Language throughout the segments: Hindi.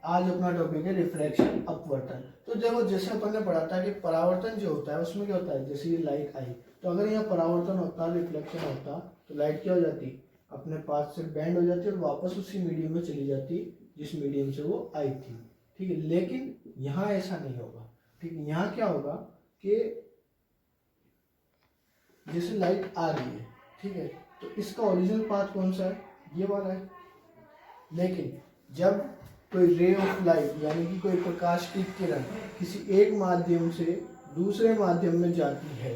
आज अपना टॉपिक है रिफ्लेक्शन अपवर्तन। तो देखो, जैसे अपन ने पढ़ा था कि परावर्तन जो होता है उसमें क्या होता है, जैसे ये लाइट आई तो अगर यहाँ परावर्तन होता, रिफ्लेक्शन होता तो लाइट क्या हो जाती, अपने पास से बैंड हो जाती और वापस उसी मीडियम में चली जाती जिस मीडियम से वो आई थी। ठीक है, लेकिन यहाँ ऐसा नहीं होगा। ठीक है, यहाँ क्या होगा कि जैसे लाइट आ रही है, ठीक है, तो इसका ओरिजिनल पाथ कौन सा है, ये वाला है। लेकिन जब कोई रे ऑफ लाइट यानी कि कोई प्रकाश की किरण किसी एक माध्यम से दूसरे माध्यम में जाती है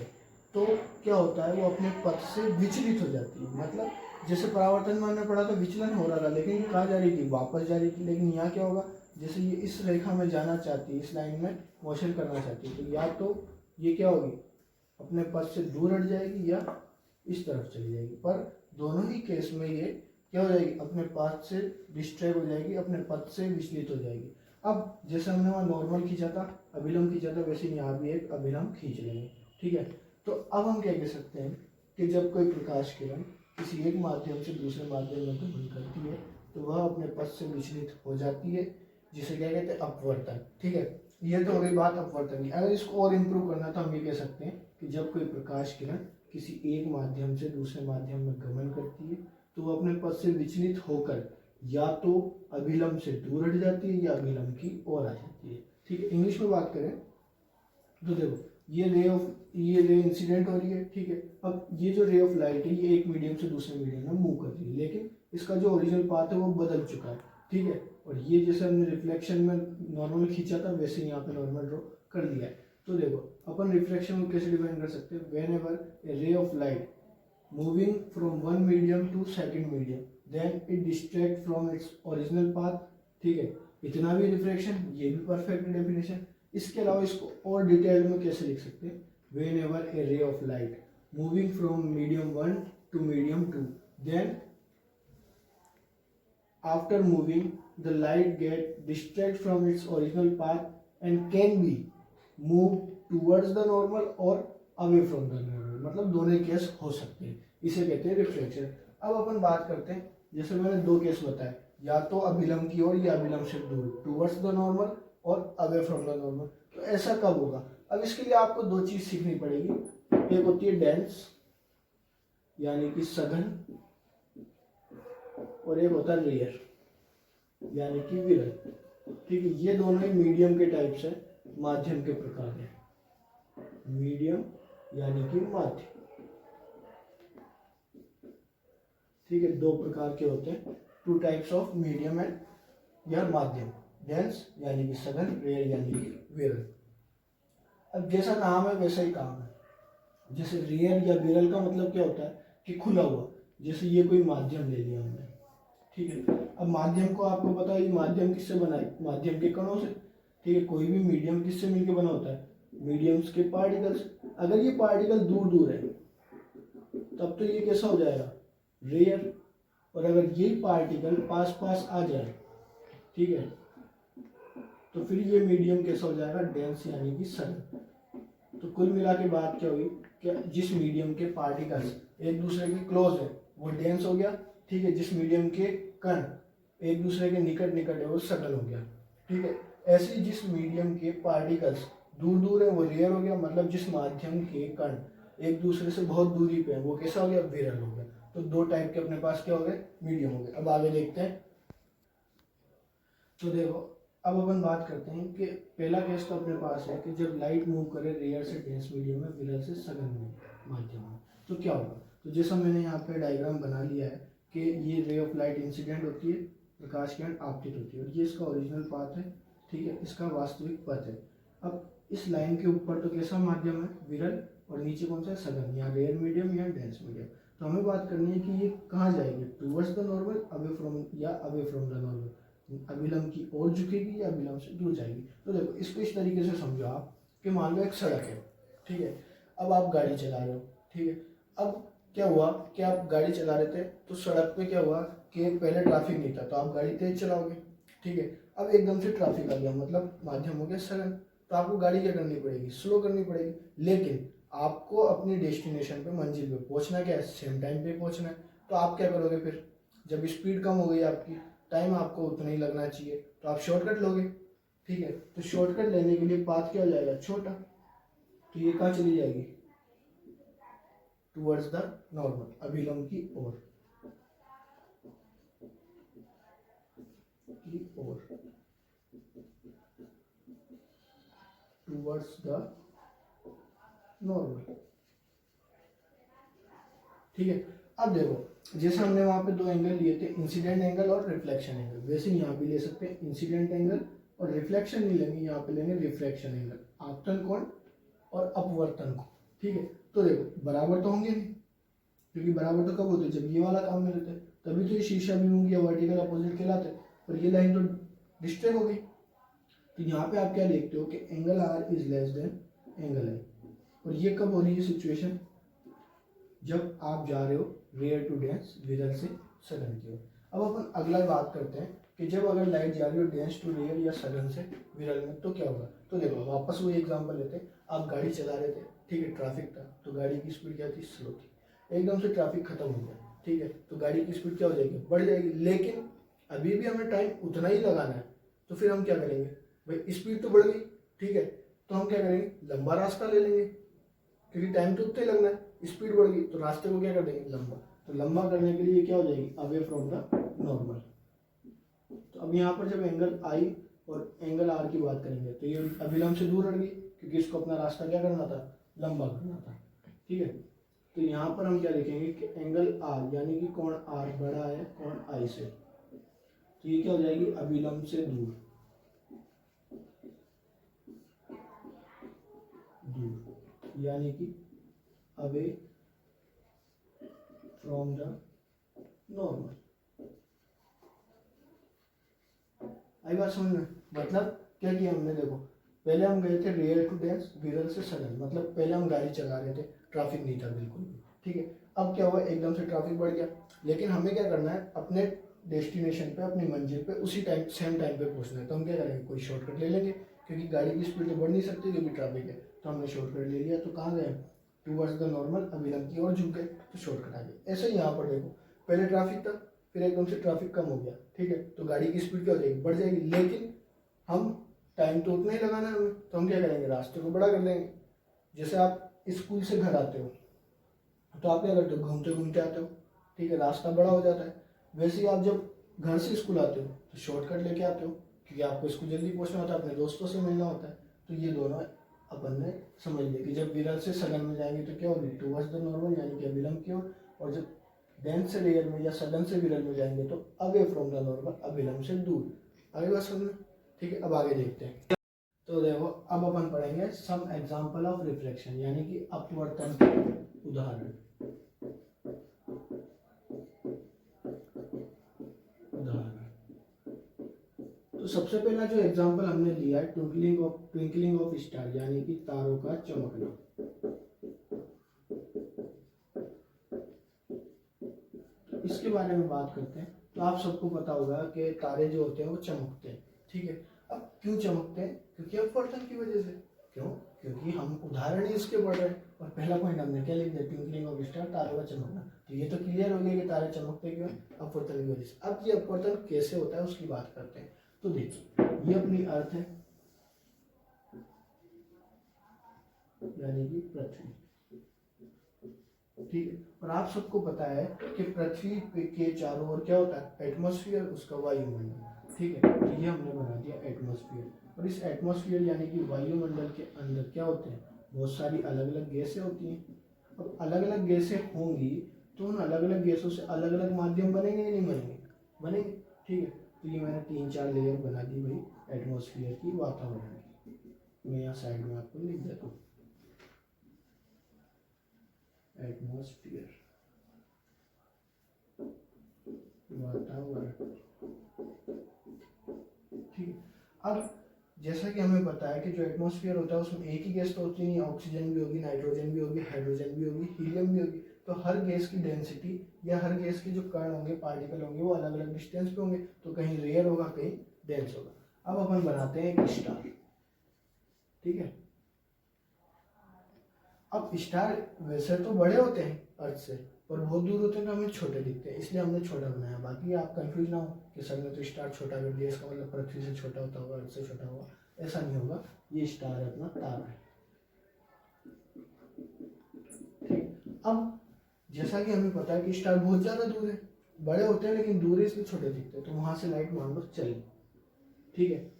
तो क्या होता है, वो अपने पथ से विचलित हो जाती है। मतलब जैसे परावर्तन में हमने पढ़ा तो विचलन हो रहा था, लेकिन कहाँ जा रही थी, वापस जा रही थी। लेकिन यहाँ क्या होगा, जैसे ये इस रेखा में जाना चाहती है, इस लाइन में मोशन करना चाहती है, तो या तो ये क्या होगी, अपने पथ से दूर हट जाएगी या इस तरफ चली जाएगी। पर दोनों ही केस में ये क्या हो जाएगी, अपने पाथ से डिस्ट्रैक्ट हो जाएगी, अपने पथ से विचलित हो जाएगी। अब जैसे हमने वहाँ नॉर्मल खींचा था, अभिलंब खींचा था, वैसे यहाँ भी एक अभिलंब खींच लेंगे। ठीक है, तो अब हम क्या कह सकते हैं कि जब कोई प्रकाश किरण किसी एक माध्यम से दूसरे माध्यम में गमन करती है तो वह अपने पथ से विचलित हो जाती है, जिसे क्या कहते हैं, अपवर्तन। ठीक है, ये तो हो गई बात अपवर्तन की। अगर इसको और इम्प्रूव करना तो हम ये कह सकते हैं कि जब कोई प्रकाश किरण किसी एक माध्यम से दूसरे माध्यम में गमन करती है तो वो अपने पथ से विचलित होकर या तो अभिलंब से दूर हट जाती है या अभिलंब की ओर आ जाती है। ठीक है, इंग्लिश में बात करें तो देखो, ये रे इंसिडेंट हो रही है। ठीक है, अब ये जो रे ऑफ लाइट है ये एक मीडियम से दूसरे मीडियम में मूव कर रही है, लेकिन इसका जो ओरिजिनल पाथ है वो बदल चुका है। ठीक है, और ये जैसे हमने रिफ्लेक्शन में नॉर्मल खींचा था वैसे यहाँ पे नॉर्मल ड्रॉ कर दिया है। तो देखो, अपन रिफ्लेक्शन को कैसे डिफाइन कर सकते हैं, when ever a ray of light moving from one medium to second medium then it distract from its original path। ठीक है, इतना भी रिफ्लेक्शन, ये भी परफेक्ट डेफिनेशन। इसके अलावा इसको और डिटेल में कैसे लिख सकते हैं, when ever a ray of light moving from medium 1 to medium 2 then after moving the light get distract from its original path and can be move towards the normal और अवे फ्रॉम द नॉर्मल। मतलब दोनों केस हो सकते हैं, इसे कहते हैं रिफ्लेक्शन। अब अपन बात करते हैं, जैसे मैंने दो केस बताए, या तो अभिलंब की ओर या अभिलंब से दूर, टूवर्ड्स द नॉर्मल और अवे फ्रॉम द नॉर्मल। तो ऐसा कब होगा, अब इसके लिए आपको दो चीज सीखनी पड़ेगी। एक होती है डेंस यानी कि सघन, और एक होता है रेयर यानी कि विरल। ठीक है, ये दोनों ही मीडियम के टाइप से माध्यम के प्रकार हैं। मीडियम यानी कि माध्यम। ठीक है, दो प्रकार के होते हैं, two types of medium and या माध्यम। डेंस यानी कि सघन, रेयर यानी कि विरल। अब जैसा नाम है वैसा ही काम है। जैसे रेयर या विरल का मतलब क्या होता है कि खुला हुआ, जैसे ये कोई माध्यम ले लिया हमने। ठीक है, अब माध्यम को आपको पता है, माध्यम किससे बना है, माध्यम के कणों से। ठीक है, कोई भी मीडियम किससे मिलकर बना होता है, मीडियम्स के पार्टिकल्स। अगर ये पार्टिकल दूर दूर है तब तो ये कैसा हो जाएगा, रेयर। और अगर ये पार्टिकल पास पास आ जाए, ठीक है, तो फिर ये मीडियम कैसा हो जाएगा, डेंस यानी कि सघन। तो कुल मिला के बात क्या हुई कि जिस मीडियम के पार्टिकल्स एक दूसरे के क्लोज है वो डेंस हो गया। ठीक है, जिस मीडियम के कण एक दूसरे के निकट निकट है वो सघन हो गया। ठीक है, ऐसे ही जिस मीडियम के पार्टिकल्स दूर दूर है वो रेयर हो गया। मतलब जिस माध्यम के कण एक दूसरे से बहुत दूरी पे है वो कैसा हो गया, विरल हो गया। तो दो टाइप के अपने पास क्या हो गए, मीडियम हो गए। अब आगे देखते हैं। तो देखो, अब अपन बात करते हैं कि पहला केस तो अपने पास है कि जब लाइट मूव करे रेयर से डेंस मीडियम में, विरल से सघन माध्यम में, तो क्या होगा। तो जैसा मैंने यहाँ पे डायग्राम बना लिया है कि ये रे ऑफ लाइट इंसिडेंट होती है, प्रकाश किरण आपतित होती है, और ये इसका ओरिजिनल पाथ है। ठीक है, इसका वास्तविक पथ है। अब इस लाइन के ऊपर तो कैसा माध्यम है, विरल, और नीचे कौन सा है, सघन, या रेयर मीडियम या डेंस मीडियम। तो हमें बात करनी है कि ये कहाँ जाएगी, towards the normal, away from या अवे फ्रॉम द नॉर्मल, अभिलंब की ओर झुकेगी या अभिलंब से दूर जाएगी। तो देखो, इसको इस तरीके से समझो आप कि मान लो एक सड़क है। ठीक है, अब आप गाड़ी चला रहे हो। ठीक है, अब क्या हुआ कि आप गाड़ी चला रहे थे तो सड़क पे क्या हुआ कि पहले ट्रैफिक नहीं था तो आप गाड़ी तेज चलाओगे। ठीक है, अब एकदम से ट्रैफिक आ गया, मतलब माध्यम हो गया सघन, तो आपको गाड़ी क्या करनी पड़ेगी, स्लो करनी पड़ेगी। लेकिन आपको अपनी डेस्टिनेशन पे, मंजिल पे पहुंचना क्या है, सेम टाइम पे पहुंचना है। तो आप क्या करोगे फिर, जब स्पीड कम हो गई आपकी, टाइम आपको उतना ही लगना चाहिए, तो आप शॉर्टकट लोगे। ठीक है, तो शॉर्टकट लेने के लिए पाथ क्या हो जाएगा, छोटा। तो ये कहाँ चली जाएगी, टुवर्ड्स द नॉर्मल, अभिलंब की ओर, टुवर्ड्स द नॉर्मल। ठीक है, अब देखो जैसे हमने वहां पे दो एंगल लिए थे, इंसिडेंट एंगल और रिफ्लेक्शन एंगल, वैसे यहाँ भी ले सकते हैं इंसिडेंट एंगल, और रिफ्लेक्शन नहीं लेंगे, यहाँ पे लेंगे रिफ्रैक्शन एंगल, आपतन कोण और अपवर्तन कोण। ठीक है, तो देखो बराबर तो होंगे नहीं, क्योंकि बराबर तो कब होते, जब ये वाला काम में रहते, तभी तो ये शीर्षाभिमुख या वर्टिकल अपोजिट कहलाते, पर ये लाइन तो डिस्ट्रैक्ट हो गई। तो यहाँ पे आप क्या देखते हो कि angle r is less than angle i, और ये कब हो रही है सिचुएशन, जब आप जा रहे हो रेयर टू डेंस, विरल से सघन की ओर। अब अपन अगला बात करते हैं कि जब अगर लाइट जा रही हो डेंस टू रेयर या सघन से विरल में, तो क्या होगा। तो देखो वापस वही एग्जांपल लेते हैं, आप गाड़ी चला रहे थे, ठीक है, ट्रैफिक था, तो गाड़ी की स्पीड क्या थी, स्लो थी, एकदम से ट्रैफिक खत्म हो गया, ठीक है, तो गाड़ी की स्पीड क्या हो जाएगी, बढ़ जाएगी, लेकिन अभी भी हमें टाइम उतना ही लगाना है। तो फिर हम क्या करेंगे, भाई स्पीड तो बढ़ गई, ठीक है, तो हम क्या करेंगे, लंबा रास्ता ले लेंगे, क्योंकि टाइम तो उतना ही लगना है, स्पीड बढ़ गई, तो रास्ते को क्या कर देंगे, लंबा। तो लंबा करने के लिए क्या हो जाएगी, अवे फ्रॉम द नॉर्मल। तो अब यहाँ पर जब एंगल आई और एंगल आर की बात करेंगे, तो ये अभिलंब से दूर हट गई, क्योंकि इसको अपना रास्ता क्या करना था, लंबा करना था। ठीक है, तो यहाँ पर हम क्या देखेंगे कि एंगल आर यानी कि कोण आर बड़ा है कोण आई से, तो ये क्या हो जाएगी, अभिलंब से दूर, दूर यानी कि अवे फ्रॉम द नॉर्मल। आई बात समझ में, मतलब क्या किया हमने, देखो पहले हम गए थे रेयर टू डेंस, विरल से सघन, मतलब पहले हम गाड़ी चला रहे थे, ट्रैफिक नहीं था बिल्कुल भी, ठीक है। अब क्या हुआ, एकदम से ट्रैफिक बढ़ गया, लेकिन हमें क्या करना है, अपने डेस्टिनेशन पे, अपनी मंजिल पे उसी टाइम, सेम टाइम पे पहुंचना है। तो हम क्या करेंगे, कोई शॉर्टकट ले लेंगे, क्योंकि गाड़ी की स्पीड तो बढ़ नहीं सकती क्योंकि ट्रैफिक है, तो हमने शॉर्टकट ले लिया। तो कहाँ गए, टूवर्ड्स द नॉर्मल, अभिलंब की ओर झुक गए, तो शॉर्टकट आ गया। ऐसे ही यहाँ पर देखो, पहले ट्रैफिक था, फिर एकदम से ट्रैफिक कम हो गया, ठीक है, तो गाड़ी की स्पीड क्या हो जाएगी, बढ़ जाएगी, लेकिन हम टाइम तो उतना ही लगाना है हमें, तो हम क्या करेंगे, रास्ते को बड़ा कर देंगे। जैसे आप स्कूल से घर आते हो, तो आप क्या करते हो, घूमते घूमते आते हो, ठीक है, रास्ता बड़ा हो जाता है। वैसे ही आप जब घर से स्कूल आते हो, तो शॉर्टकट लेके आते हो, क्योंकि आपको स्कूल जल्दी पहुंचना होता है, अपने दोस्तों से मिलना होता है। तो ये दोनों अपन ने समझ लिया कि जब विरल से सघन में जाएंगे तो क्या होगी, टुवर्ड्स द नॉर्मल यानी कि अभिलंब की ओर, और जब डेंस से रेयर में या सघन से विरल में जाएंगे तो अवे फ्रॉम द नॉर्मल, अभिलंब से दूर। आगे बात समझ में, ठीक है। अब आगे देखते हैं, तो देखो अब अपन पढ़ेंगे सम एग्जांपल ऑफ रिफ्लेक्शन, यानी कि अपवर्तन के उदाहरण। तो सबसे पहला जो एग्जांपल हमने लिया है, ट्विंकलिंग ऑफ स्टार, यानी कि तारों का चमकना। तो इसके बारे में बात करते हैं। तो आप सबको पता होगा कि तारे जो होते हैं वो चमकते हैं, ठीक है। अब क्यों चमकते हैं, क्योंकि अपवर्तन की वजह से। क्यों, क्योंकि हम उदाहरण ही इसके पढ़ रहे हैं, और पहला पॉइंट हमने क्या लिख दिया, ट्विंकलिंग ऑफ स्टार, तारों का चमकना। तो ये तो क्लियर हो गया कि तारे चमकते क्यों, अपवर्तन की वजह से। अब ये अपवर्तन कैसे होता है उसकी बात करते हैं। तो देखिए, ये अपनी अर्थ है, यानी कि पृथ्वी, ठीक है। और आप सबको पता है कि पृथ्वी के चारों ओर क्या होता है, एटमॉस्फेयर, उसका वायुमंडल, ठीक है। तो ये हमने बना दिया एटमॉस्फेयर, और इस एटमॉस्फेयर यानी कि वायुमंडल के अंदर क्या होते हैं, बहुत सारी अलग अलग गैसें होती हैं। अब अलग अलग गैसें होंगी तो उन अलग अलग गैसों से अलग अलग माध्यम बनेंगे या नहीं बनेंगे, बनेंगे, ठीक है। तो ये मैंने 3-4 लेयर बना दी भाई एटमॉस्फेयर की, वातावरण की। मैं यहाँ साइड में आपको लिख देता हूँ, एटमॉस्फेयर, वातावरण, ठीक है। अब जैसा कि हमें पता है कि जो एटमॉस्फेयर होता है उसमें एक ही गैस तो होती नहीं, ऑक्सीजन भी होगी, नाइट्रोजन भी होगी, हाइड्रोजन भी होगी, हीलियम भी होगी। तो हर गैस की डेंसिटी या हर गैस के जो कण होंगे, पार्टिकल होंगे, वो अलग अलग डिस्टेंस पे होंगे, तो कहीं रेयर होगा, कहीं डेंस होगा। अब अपन बनाते हैं एक स्टार, ठीक है। अब स्टार वैसे तो बड़े होते हैं अर्थ से, और बहुत दूर होते हैं तो हमें छोटे दिखते हैं, इसलिए हमने छोटा बनाया। बाकी आप कंफ्यूज ना हो कि सर ने तो स्टार छोटा कर दिया, इसका मतलब पृथ्वी से छोटा होता होगा, अर्थ से छोटा होगा, ऐसा नहीं होगा। ये स्टार है, अपना तारा है। ठीक, अब जैसा कि हमें पता है कि स्टार बहुत ज़्यादा दूर है, बड़े होते हैं लेकिन दूर है इसलिए छोटे दिखते हैं, तो वहाँ से लाइट मान लो चली। ठीक है,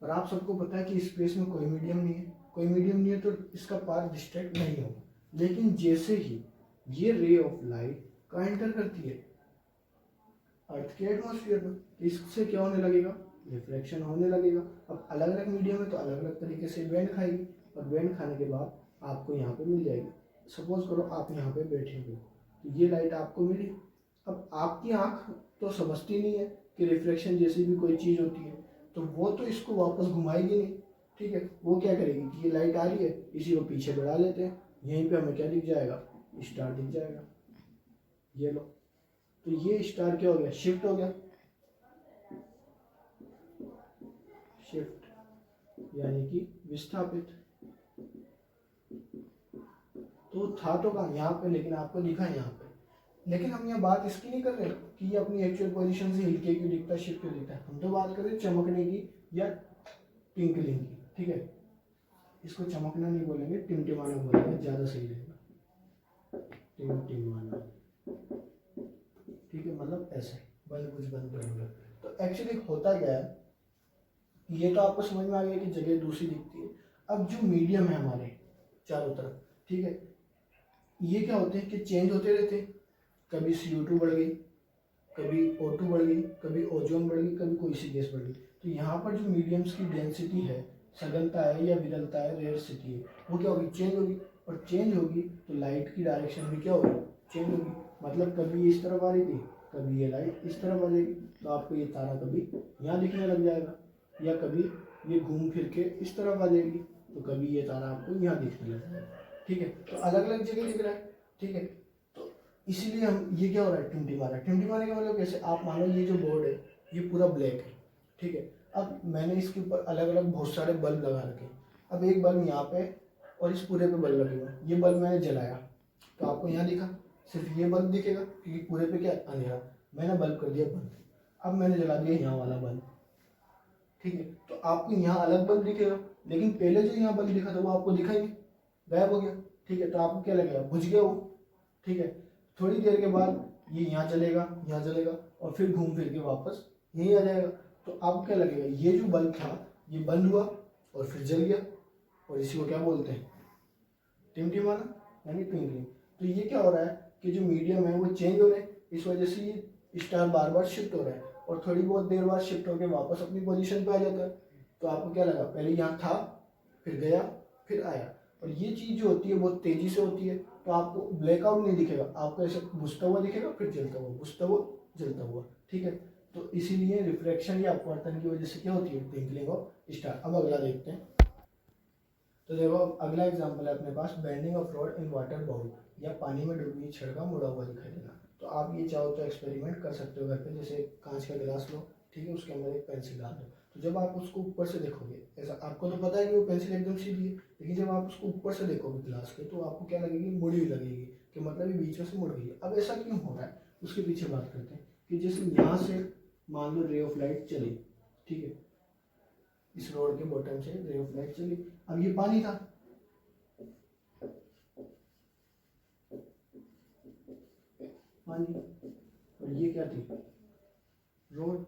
और आप सबको पता है कि स्पेस में कोई मीडियम नहीं है, कोई मीडियम नहीं है तो इसका पाथ डिस्ट्रैक्ट नहीं होगा। लेकिन जैसे ही ये रे ऑफ लाइट कहाँ एंटर करती है, अर्थ के एटमॉस्फेयर में, इससे क्या होने लगेगा, रिफ्लेक्शन होने लगेगा। अब अलग अलग मीडियम है तो अलग अलग तरीके से बैंड खाएगी, और बैंड खाने के बाद आपको यहाँ पे मिल जाएगी। सपोज करो आप यहाँ पे बैठे हुए, तो ये लाइट आपको मिली। अब आपकी आँख तो समझती नहीं है कि रिफ्लेक्शन जैसी भी कोई चीज़ होती है, तो वो तो इसको वापस घुमाएगी नहीं। ठीक है, वो क्या करेगी कि ये लाइट आ रही है, इसी को पीछे बढ़ा लेते हैं, यहीं पे हमें क्या दिख जाएगा, स्टार दिख जाएगा। ये लो, तो ये स्टार क्या हो गया, शिफ्ट हो गया। शिफ्ट यानी कि विस्थापित। तो था तो कहाँ, यहाँ पे, लेकिन आपको दिखा यहाँ पे। लेकिन हम यहाँ बात इसकी नहीं कर रहे कि ये अपनी एक्चुअल पोजीशन से हिल के क्यों दिखता है, शिफ्ट क्यों दिखता है। हम तो बात कर रहे हैं चमकने की या टिंकलिंग की। ठीक है, इसको चमकना नहीं बोलेंगे, टिमटिमाना बोलेंगे, ज़्यादा सही रहेगा, टिमटिमाना। ठीक है, मतलब ऐसे बंद कुछ बंद करूँगा। तो एक्चुअली होता क्या है, ये तो आपको समझ में आ गया कि जगह दूसरी दिखती है। अब जो मीडियम है हमारे चारों तरफ, ठीक है, ये क्या होते हैं कि चेंज होते रहते हैं। कभी CO2 बढ़ गई, कभी O2 बढ़ गई, कभी ओजोन बढ़ गई, कभी कोई सी गैस बढ़ गई। तो यहाँ पर जो मीडियम्स की डेंसिटी है, सघनता है या विरलता है, रेयरसिटी है, वो क्या होगी, चेंज होगी। और चेंज होगी तो लाइट की डायरेक्शन भी क्या होगी, चेंज होगी। मतलब कभी इस तरफ आ रही थी, कभी ये लाइट इस तरफ आ जाएगी, तो आपको ये तारा कभी यहाँ दिखने लग जाएगा, या कभी ये घूम फिर के इस तरफ आ जाएगी, तो कभी ये तारा आपको यहाँ दिखने लग जाएगा। ठीक है, तो अलग अलग जगह दिख रहा है। ठीक है, तो इसीलिए हम, ये क्या हो रहा है, टिमटिमा। टिमटिमाने का मतलब कैसे, आप मानो ये जो बोर्ड है ये पूरा ब्लैक है। ठीक है, अब मैंने इसके ऊपर अलग अलग बहुत सारे बल्ब लगा रखे। अब एक बल्ब यहाँ पे और इस पूरे पे बल्ब लगे हुए, ये बल्ब मैंने जलाया तो आपको यहाँ दिखा, सिर्फ ये बल्ब दिखेगा क्योंकि पूरे पे क्या अंधेरा। मैंने बल्ब कर दिया बंद, अब मैंने जला दिया यहाँ वाला बल्ब। ठीक है, तो आपको यहाँ अलग बल्ब दिखेगा, लेकिन पहले जो यहाँ बल्ब दिखा था वो आपको दिखा ही नहीं, गायब हो गया। ठीक है, तो आपको क्या लगेगा, बुझ गया वो। ठीक है, थोड़ी देर के बाद ये यहाँ चलेगा, यहाँ चलेगा, और फिर घूम फिर के वापस यहीं आ जाएगा। तो आपको क्या लगेगा, ये जो बल्ब था ये बंद हुआ और फिर जल गया, और इसी को क्या बोलते हैं, टिमटिमाना यानी ट्विंकलिंग। तो ये क्या हो रहा है कि जो मीडियम है वो चेंज हो रहे हैं, इस वजह से ये स्टार बार बार शिफ्ट हो रहा है, और थोड़ी बहुत देर बाद शिफ्ट होकर वापस अपनी पोजीशन पे आ जाता है। तो आपको क्या लगा, पहले यहाँ था, फिर गया, फिर आया। और ये चीज़ जो होती है बहुत तेज़ी से होती है, तो आपको ब्लैकआउट नहीं दिखेगा, आपको ऐसे बुझता हुआ दिखेगा, फिर जलता हुआ, बुझता हुआ, जलता हुआ। ठीक है, तो इसीलिए रिफ्रैक्शन या अपवर्तन की वजह से क्या होती है, ट्विंकलिंग ऑफ स्टार। अब अगला देखते हैं। तो देखो अगला एग्जांपल है अपने पास, bending of rod in water bowl, या पानी में डूबी हुई छड़ का मुड़ा हुआ दिखाई देना। तो आप ये चाहो तो एक्सपेरिमेंट कर सकते हो घर पे। जैसे कांच का गिलास लो, ठीक है, उसके अंदर एक पेंसिल डाल दो, तो जब आप उसको ऊपर से देखोगे, ऐसा आपको तो पता है कि वो पेंसिल एकदम सीधी है, लेकिन जब आप उसको ऊपर से देखोगे गिलास के, तो आपको क्या लगेगी, मुड़ी हुई लगेगी, कि मतलब ये बीच में से मुड़ गई है। अब ऐसा क्यों हो रहा है, उसके पीछे बात करते हैं। कि जैसे यहाँ से मान लो रे ऑफ लाइट चली, ठीक है, इस रोड के बॉटम से रे ऑफ लाइट चली, अब ये पानी था, पानी, और ये क्या थी, रोड।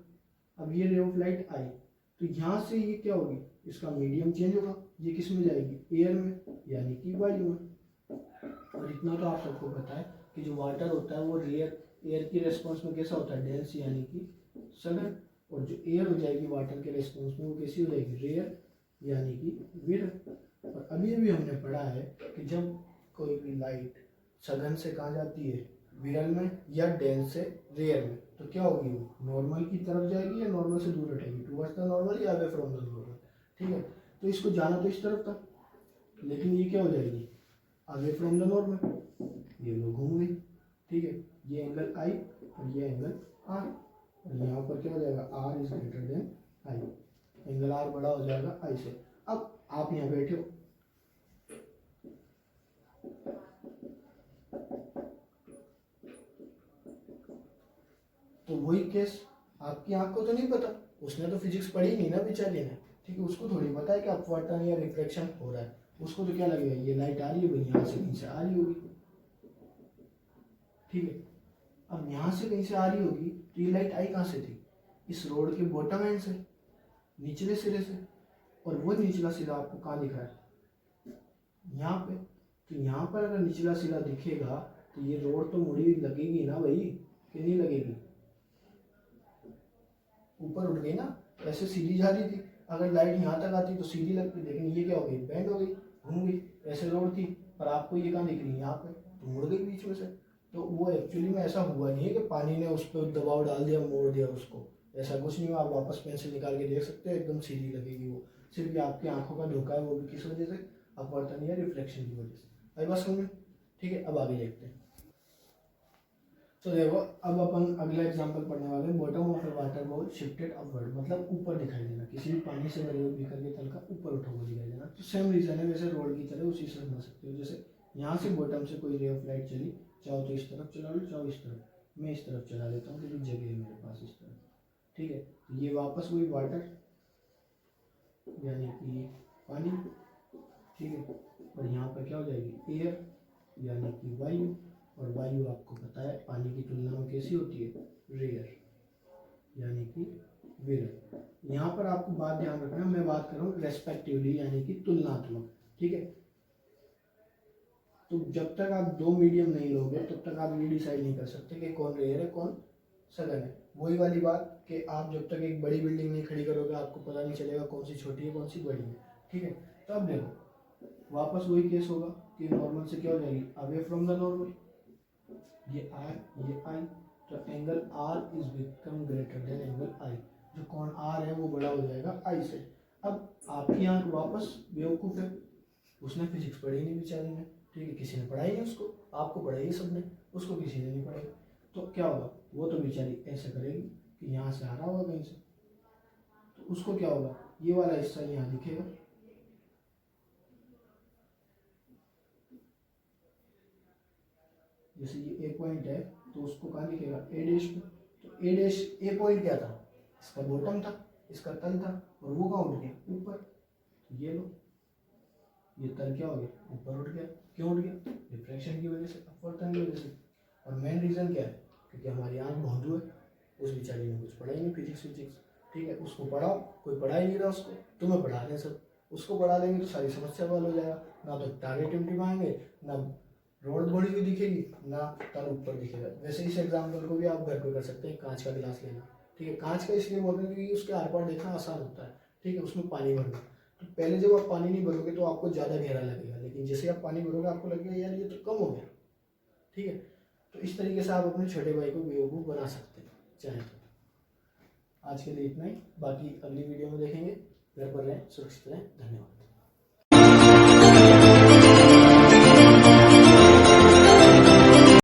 अब ये रे ऑफ लाइट आई, तो यहाँ से ये क्या होगी, इसका मीडियम चेंज होगा, ये किस में जाएगी, एयर में, यानी कि वायु में। और इतना तो आप सबको पता है कि जो वाटर होता है वो एयर की रेस्पॉन्स में कैसा होता है, डेंस यानी कि सघन। और जो एयर हो जाएगी वाटर के रेस्पॉन्स में, वो कैसी हो जाएगी, रेयर यानी कि विरल। और अभी अभी हमने पढ़ा है कि जब कोई भी लाइट सघन से कहाँ जाती है, विरल में, या डेंस से रेयर में, तो क्या होगी, वो नॉर्मल की तरफ जाएगी या नॉर्मल से दूर हटेगी, टुवर्ड्स द नॉर्मल या अवे फ्रॉम द नॉर्मल। ठीक है, तो इसको जाना तो इस तरफ था, लेकिन ये क्या हो जाएगी, अवे फ्रॉम द नॉर्मल, ये लोग घूम गई। ठीक है, ये एंगल आई और ये एंगल आर, और यहाँ पर क्या हो जाएगा, r is greater than i, angle r बड़ा हो जाएगा आई से। अब आप यहाँ बैठे हो, तो वही केस, आपकी आंख को तो नहीं पता, उसने तो फिजिक्स पढ़ी नहीं ना बेचारी ने, ठीक है, उसको थोड़ी पता है कि अपवर्टन या रिफ्लेक्शन हो रहा है। उसको तो क्या लगेगा, ये लाइट आ रही है भाई, यहाँ से कहीं से आ रही होगी, ठीक है। अब यहाँ से कहीं से आ रही होगी तो ये लाइट आई कहाँ से थी, इस रोड के बॉटम एंड से, निचले सिरे से, और वो निचला सिरा आपको कहाँ दिख रहा है, यहाँ पे। तो यहाँ पर अगर निचला सिरा दिखेगा तो ये रोड तो मुड़ी लगेगी ना भाई, कि नहीं लगेगी, ऊपर उठ गई ना, ऐसे सीधी जा रही थी, अगर लाइट यहाँ तक आती तो सीधी लगती, लेकिन ये क्या हो गई, बेंड हो गई, घूम गई। ऐसे रोड थी पर आपको ये कहाँ दिख रही है, यहाँ पे, तो मुड़ गई बीच में से। तो वो एक्चुअली में ऐसा हुआ नहीं है कि पानी ने उस पर दबाव डाल दिया, मोड़ दिया उसको, ऐसा कुछ नहीं हुआ। आप वापस पेंसिल निकाल के देख सकते हो, एकदम सीधी लगेगी वो। सिर्फ ये आपकी आंखों का धोखा है, वो भी किस वजह से, अपवर्तन या रिफ्लेक्शन की वजह से। आई बात समझ में, ठीक है। अब आगे देखते हैं। तो देखो अब अपन अगला एग्जांपल पढ़ने वाले हैं, bottom of a water ball shifted upward, मतलब ऊपर दिखाई देना, किसी भी पानी से भरे हुए बीकर के तल का ऊपर उठा हुआ दिखाई देना। तो सेम रीजन है, वैसे रोड की तरह उसी से समझ सकते हो। जैसे यहाँ से बॉटम से कोई रे ऑफ लाइट चली, चाहो तो इस तरफ चला लो, चाहो इस तरफ, मैं इस तरफ चला लेता हूँ क्योंकि जगह है मेरे पास इस तरफ, ठीक है। तो ये वापस वही वाटर यानी कि पानी, ठीक है, और यहाँ पर क्या हो जाएगी, एयर यानी कि वायु, और वायु आपको पता है पानी की तुलना में कैसी होती है, रेयर यानी कि विरल। यहाँ पर आपको बात ध्यान रखना, मैं बात कर रहा हूँ रेस्पेक्टिवली यानी कि तुलनात्मक, ठीक है। तो जब तक आप दो मीडियम नहीं लोगे तब तक आप ये डिसाइड नहीं कर सकते कि कौन रेयर है कौन सघन है। वही वाली बात कि आप जब तक एक बड़ी बिल्डिंग नहीं खड़ी करोगे आपको पता नहीं चलेगा कौन सी छोटी है कौन सी बड़ी है, ठीक है। तो अब देखो वापस वही केस होगा कि नॉर्मल से क्या हो जाएगी, अवे फ्रॉम द नॉर्मल, ये आर ये आई, तो angle r is become greater than angle i, जो कोण आर है वो बड़ा हो जाएगा आई से। अब आपकी आंख वापस बेवकूफ़ है, उसने फिजिक्स पढ़ी नहीं बेचारी ने, ठीक है, किसी ने पढ़ाई नहीं उसको, आपको पढ़ाई है सबने, उसको किसी ने नहीं पढ़ाई। तो क्या होगा, वो तो बेचारी ऐसे करेगी कि यहाँ से आ रहा होगा कहीं से, तो उसको क्या होगा, ये वाला हिस्सा यहाँ दिखेगा, जैसे ये ए पॉइंट है तो उसको कहाँ दिखेगा, ए डैश पे। तो ए डैश, ए पॉइंट क्या था, इसका बॉटम था, इसका तल था, और वो कहाँ उठ गया, ऊपर। तो ये लो, ये तल क्या हो गया, ऊपर उठ गया। क्यों उठ गया, डिफ्रैक्शन की वजह से, अपवर्तन की वजह से। और मेन रीज़न क्या है, क्योंकि हमारी आंख भौंदू है, उस बेचारी ने कुछ पढ़ा ही नहीं फिजिक्स, ठीक है। उसको पढ़ाओ, कोई पढ़ा ही नहीं रहा उसको, तुम्हें पढ़ा दें सब, उसको पढ़ा देंगे तो सारी समस्या हल हो जाएगा, ना तो टारगेट टिमटिमाएंगे, ना रोड बड़ी हुई दिखेगी, ना तल ऊपर दिखेगा। वैसे इस एग्जाम्पल को भी आप घर पे कर सकते हैं, कांच का गिलास लेना, ठीक है। कांच का इसलिए बोल रहे हैं क्योंकि उसके आर पार देखना आसान होता है, ठीक है, उसमें पानी भरना। तो पहले जब आप पानी नहीं भरोगे तो आपको ज़्यादा गहरा लगेगा, लेकिन जैसे आप पानी भरोगे आपको लगेगा यार ये तो कम हो गया, ठीक है। तो इस तरीके से आप अपने छोटे भाई को बेवकूफ़ बना सकते हैं चाहे तो। आज के लिए इतना ही, बाकी अगली वीडियो में देखेंगे। घर पर रहें, सुरक्षित रहें, धन्यवाद।